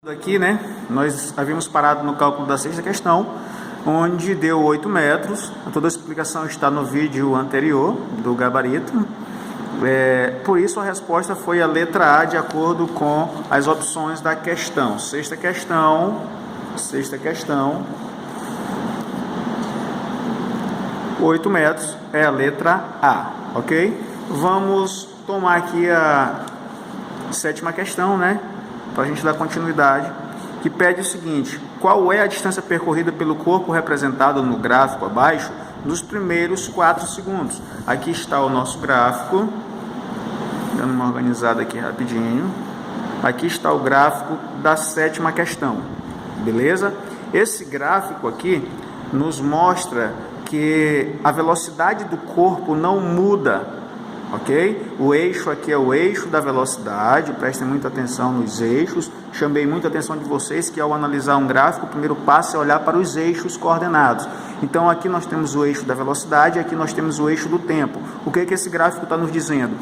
Aqui, né, nós havíamos parado no cálculo da sexta questão, onde deu 8 metros. Toda a explicação está no vídeo anterior do gabarito. Por isso a resposta foi a letra A, de acordo com as opções da questão. Sexta questão, 8 metros é a letra A, ok? Vamos tomar aqui a sétima questão, né, para a gente dar continuidade, que pede o seguinte: qual é a distância percorrida pelo corpo representado no gráfico abaixo nos primeiros 4 segundos? Aqui está o nosso gráfico, dando uma organizada aqui rapidinho. Aqui está o gráfico da sétima questão, beleza? Esse gráfico aqui nos mostra que a velocidade do corpo não muda, ok? O eixo aqui é o eixo da velocidade, prestem muita atenção nos eixos. Chamei muita atenção de vocês que ao analisar um gráfico, o primeiro passo é olhar para os eixos coordenados. Então aqui nós temos o eixo da velocidade, aqui nós temos o eixo do tempo. O que é que esse gráfico está nos dizendo?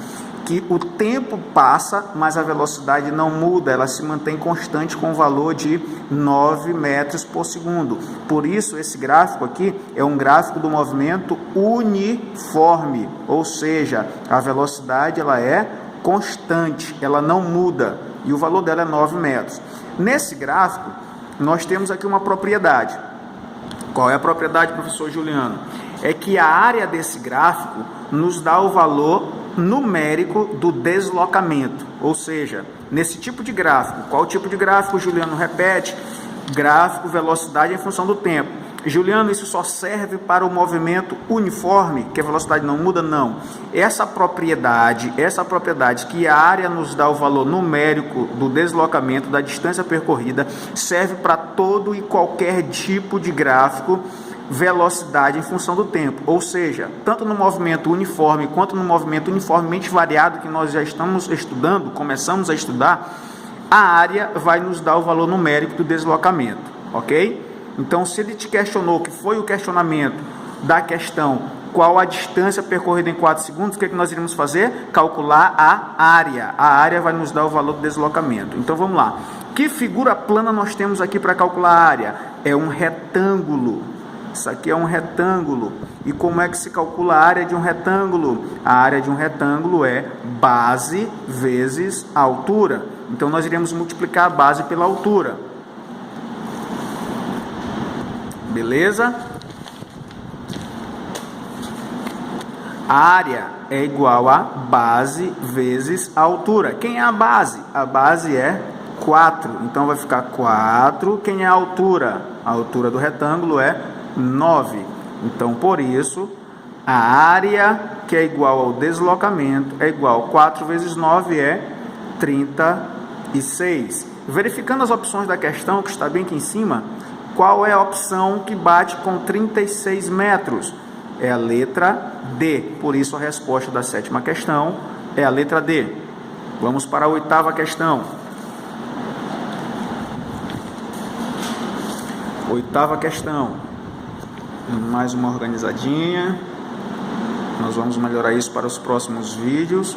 Que o tempo passa, mas a velocidade não muda, ela se mantém constante com o valor de 9 metros por segundo. Por isso, esse gráfico aqui é um gráfico do movimento uniforme, ou seja, a velocidade ela é constante, ela não muda, e o valor dela é 9 metros. Nesse gráfico, nós temos aqui uma propriedade. Qual é a propriedade, professor Juliano? É que a área desse gráfico nos dá o valor numérico do deslocamento, ou seja, nesse tipo de gráfico. Qual tipo de gráfico, Juliano? Repete. Gráfico velocidade em função do tempo. Juliano, isso só serve para o movimento uniforme, que a velocidade não muda? Não. Essa propriedade que a área nos dá o valor numérico do deslocamento, da distância percorrida, serve para todo e qualquer tipo de gráfico velocidade em função do tempo, ou seja, tanto no movimento uniforme quanto no movimento uniformemente variado que nós já estamos estudando, começamos a estudar, a área vai nos dar o valor numérico do deslocamento, ok? Então, se ele te questionou, que foi o questionamento da questão, qual a distância percorrida em 4 segundos, o que é que nós iremos fazer? Calcular a área. A área vai nos dar o valor do deslocamento. Então, vamos lá. Que figura plana nós temos aqui para calcular a área? É um retângulo. Isso aqui é um retângulo. E como é que se calcula a área de um retângulo? A área de um retângulo é base vezes a altura. Então, nós iremos multiplicar a base pela altura. Beleza? A área é igual a base vezes a altura. Quem é a base? A base é 4. Então, vai ficar 4. Quem é a altura? A altura do retângulo é 9. Então, por isso, a área, que é igual ao deslocamento, é igual a 4 vezes 9, é 36. Verificando as opções da questão, que está bem aqui em cima, qual é a opção que bate com 36 metros? É a letra D. Por isso, a resposta da sétima questão é a letra D. Vamos para a oitava questão. Oitava questão. Mais uma organizadinha. Nós vamos melhorar isso para os próximos vídeos.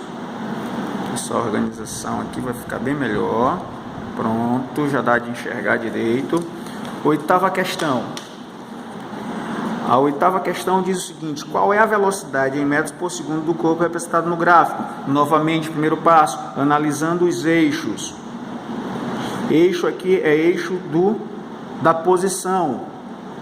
Essa organização aqui vai ficar bem melhor. Pronto, já dá de enxergar direito. Oitava questão. A oitava questão diz o seguinte: qual é a velocidade em metros por segundo do corpo representado no gráfico? Novamente, primeiro passo, analisando os eixos. Eixo aqui é eixo da posição.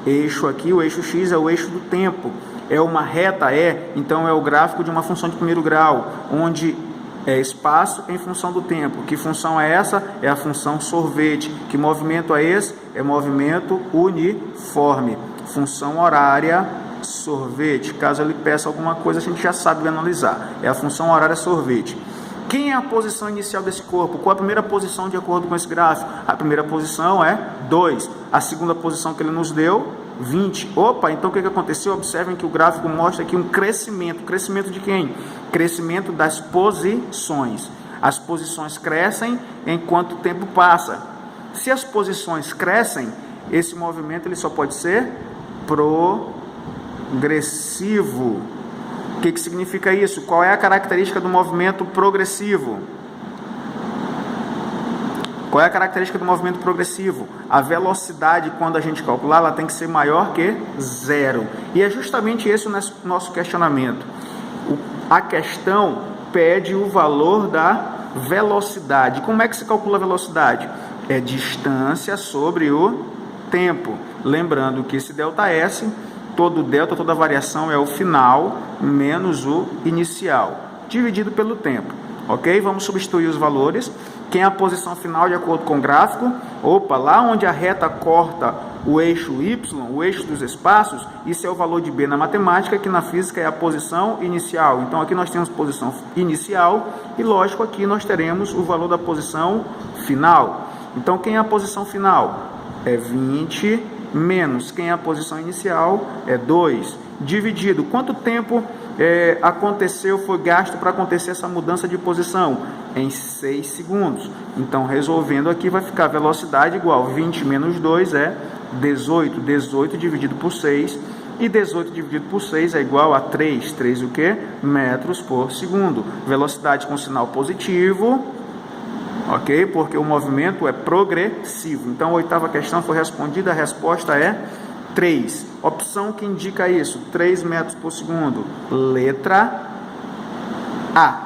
Eixo aqui, o eixo X é o eixo do tempo. É uma reta? Então é o gráfico de uma função de primeiro grau, onde é espaço em função do tempo. Que função é essa? É a função sorvete. Que movimento é esse? É movimento uniforme. Função horária sorvete. Caso ele peça alguma coisa, a gente já sabe analisar. É a função horária sorvete. Quem é a posição inicial desse corpo? Qual a primeira posição de acordo com esse gráfico? A primeira posição é 2. A segunda posição que ele nos deu, 20. Opa, então o que aconteceu? Observem que o gráfico mostra aqui um crescimento. Crescimento de quem? Crescimento das posições. As posições crescem enquanto o tempo passa. Se as posições crescem, esse movimento ele só pode ser progressivo. O que significa isso? Qual é a característica do movimento progressivo? Qual é a característica do movimento progressivo? A velocidade, quando a gente calcular, ela tem que ser maior que zero. E é justamente esse o nosso questionamento. A questão pede o valor da velocidade. Como é que se calcula a velocidade? É distância sobre o tempo. Lembrando que esse ΔS, todo delta, toda variação é o final menos o inicial, dividido pelo tempo. Ok? Vamos substituir os valores. Quem é a posição final de acordo com o gráfico? Opa, lá onde a reta corta o eixo Y, o eixo dos espaços, isso é o valor de B na matemática, que na física é a posição inicial. Então aqui nós temos posição inicial e, lógico, aqui nós teremos o valor da posição final. Então quem é a posição final? É 20 menos quem é a posição inicial? É 2. Dividido, quanto tempo foi gasto para acontecer essa mudança de posição? Em 6 segundos. Então, resolvendo aqui, vai ficar velocidade igual 20 menos 2 é 18. 18 dividido por 6. E 18 dividido por 6 é igual a 3. 3 o quê? Metros por segundo. Velocidade com sinal positivo. Ok? Porque o movimento é progressivo. Então, a oitava questão foi respondida. A resposta é 3. Opção que indica isso, 3 metros por segundo. Letra A.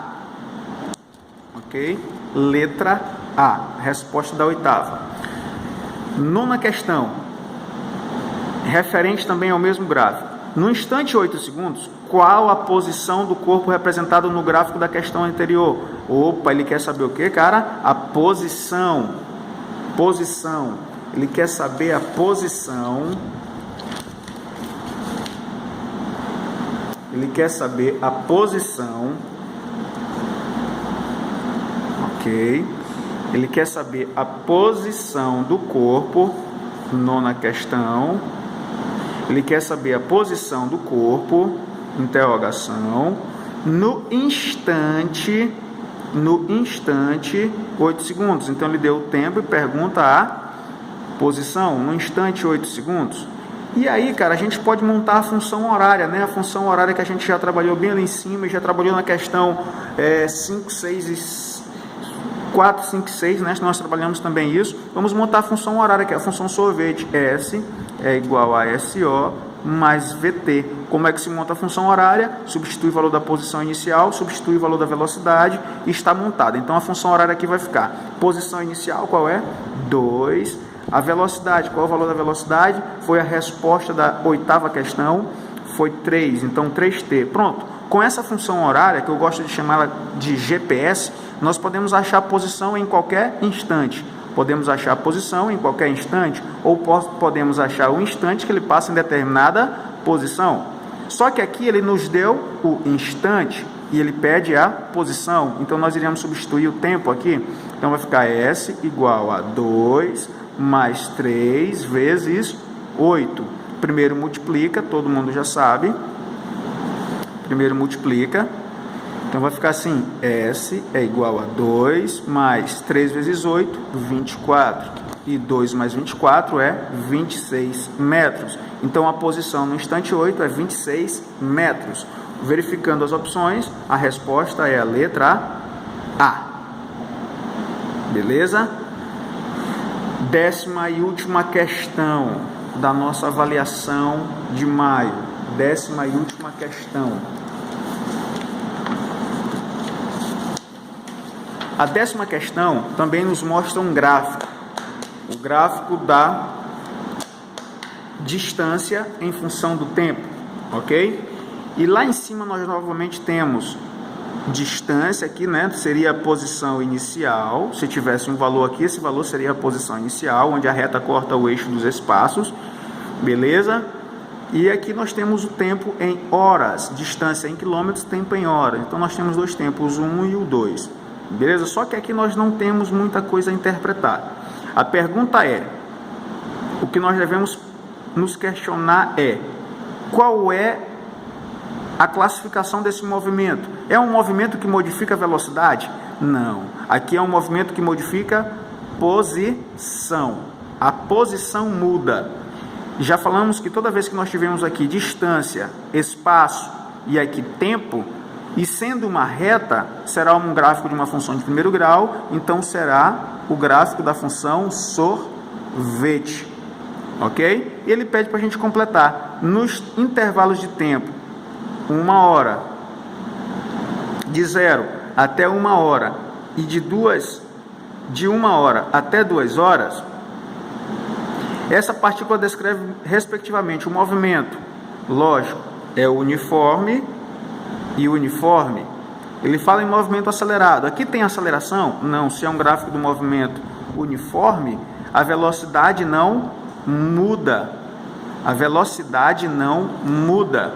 Ok? Letra A. Resposta da oitava. Nona questão. Referente também ao mesmo gráfico. No instante 8 segundos, qual a posição do corpo representada no gráfico da questão anterior? Opa, ele quer saber o que, cara? A posição. Posição. Ele quer saber a posição. Ele quer saber a posição. Ok. Ele quer saber a posição do corpo. Nona questão. Ele quer saber a posição do corpo. Interrogação. No instante 8 segundos. Então ele deu o tempo e pergunta a posição. No instante 8 segundos. E aí, cara, a gente pode montar a função horária, né? A função horária que a gente já trabalhou bem ali em cima e já trabalhou na questão 4, 5, 6, né? Nós trabalhamos também isso. Vamos montar a função horária, que é a função sorvete. S é igual a SO mais VT. Como é que se monta a função horária? Substitui o valor da posição inicial, substitui o valor da velocidade e está montada. Então, a função horária aqui vai ficar. Posição inicial, qual é? 2. A velocidade, qual é o valor da velocidade? Foi a resposta da oitava questão, foi 3, então 3t. Pronto, com essa função horária, que eu gosto de chamar de GPS, nós podemos achar a posição em qualquer instante. Podemos achar a posição em qualquer instante, ou podemos achar o instante que ele passa em determinada posição. Só que aqui ele nos deu o instante e ele pede a posição, então nós iremos substituir o tempo aqui. Então vai ficar S igual a 2 mais 3 vezes 8. Primeiro multiplica, todo mundo já sabe. Primeiro multiplica. Então vai ficar assim, S é igual a 2 mais 3 vezes 8, 24. E 2 mais 24 é 26 metros. Então a posição no instante 8 é 26 metros. Verificando as opções, a resposta é a letra A. Beleza? 10ª e última questão da nossa avaliação de maio. 10ª e última questão. A 10ª questão também nos mostra um gráfico. O gráfico da distância em função do tempo, ok? E lá em cima nós novamente temos distância aqui, né? Seria a posição inicial. Se tivesse um valor aqui, esse valor seria a posição inicial, onde a reta corta o eixo dos espaços. Beleza? E aqui nós temos o tempo em horas, distância em quilômetros, tempo em horas. Então nós temos dois tempos, o 1 e o 2. Beleza? Só que aqui nós não temos muita coisa a interpretar. A pergunta é, o que nós devemos nos questionar é, qual é a classificação desse movimento? É um movimento que modifica a velocidade? Não. Aqui é um movimento que modifica posição. A posição muda. Já falamos que toda vez que nós tivermos aqui distância, espaço e aqui tempo, e sendo uma reta, será um gráfico de uma função de primeiro grau, então será o gráfico da função sorvete, ok? E ele pede para a gente completar nos intervalos de tempo 1 hora, de 0 até 1 hora e de 1 hora até 2 horas. Essa partícula descreve respectivamente o movimento, lógico, é o uniforme e uniforme. Ele fala em movimento acelerado. Aqui tem aceleração? Não. Se é um gráfico do movimento uniforme, a velocidade não muda. A velocidade não muda.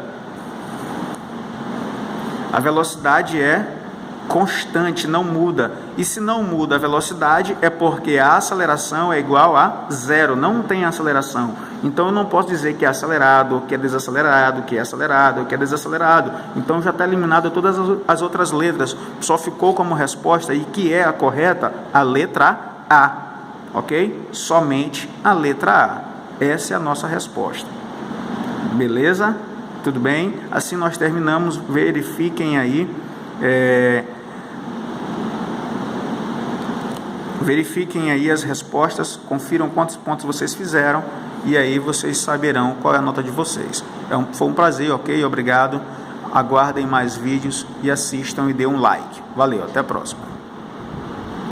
A velocidade é constante, não muda. E se não muda a velocidade, é porque a aceleração é igual a 0. Não tem aceleração. Então eu não posso dizer que é acelerado, que é desacelerado, que é acelerado, que é desacelerado. Então já está eliminado todas as outras letras. Só ficou como resposta, e que é a correta, a letra A. Ok? Somente a letra A. Essa é a nossa resposta. Beleza? Tudo bem? Assim nós terminamos. Verifiquem aí. Verifiquem aí as respostas, confiram quantos pontos vocês fizeram e aí vocês saberão qual é a nota de vocês. Foi um prazer, ok? Obrigado. Aguardem mais vídeos e assistam e dê um like. Valeu, até a próxima.